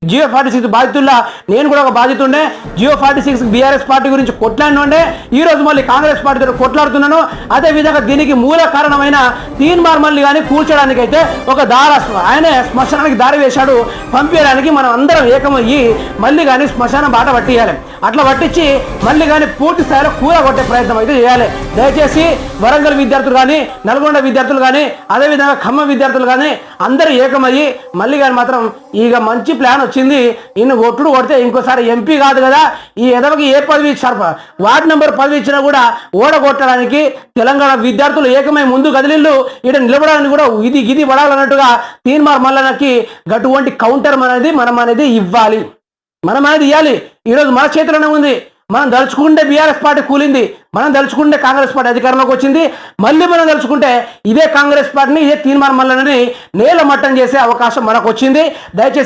జియో 46 బాధితుల్లా నేను కూడా ఒక బాధితుండే. జియో 46 బీఆర్ఎస్ పార్టీ గురించి కొట్లాడినండే ఈ రోజు మళ్ళీ కాంగ్రెస్ పార్టీతో కొట్లాడుతున్నాను. అదేవిధంగా దీనికి మూల కారణమైన తీన్మార్ మళ్ళీ కానీ కూల్చడానికైతే ఒక ఆయనే శ్మశానానికి దారి వేశాడు. పంపించడానికి మనం అందరం ఏకమయ్యి మళ్ళీ కానీ శ్మశానం బాట పట్టియాలి. అట్లా పట్టించి మళ్ళీ కానీ పూర్తి స్థాయిలో కూర కొట్టే ప్రయత్నం అయితే చేయాలి. దయచేసి వరంగల్ విద్యార్థులు కానీ, నల్గొండ విద్యార్థులు కానీ, అదేవిధంగా ఖమ్మం విద్యార్థులు కానీ అందరూ ఏకమయ్యి మళ్ళీ కానీ మాత్రం ఇక మంచి ప్లాన్ వచ్చింది. ఇన్ని ఒట్లు కొడితే ఇంకోసారి ఎంపీ కాదు కదా, ఈ ఎదవకి ఏ పదవి ఇచ్చారు, వార్డు నెంబర్ పదవి ఇచ్చినా కూడా ఓడగొట్టడానికి తెలంగాణ విద్యార్థులు ఏకమై ముందు కదిలిళ్ళు. ఇక్కడ నిలబడడానికి కూడా ఇది పడాలన్నట్టుగా తీన్మార్ మల్లన్నకి అటువంటి కౌంటర్ మనం అనేది ఇవ్వాలి, మనం అనేది ఇవ్వాలి. ఈరోజు మన చేతిలోనే ఉంది. మనం దలుచుకుంటే బీఆర్ఎస్ పార్టీ కూలింది, మనం దలుచుకుంటే కాంగ్రెస్ పార్టీ అధికారంలోకి వచ్చింది. మళ్ళీ మనం దలుచుకుంటే ఇదే కాంగ్రెస్ పార్టీని, ఇదే తీన్మార్ మల్లన్నని నేల మట్టం చేసే అవకాశం మనకు వచ్చింది. దయచేసి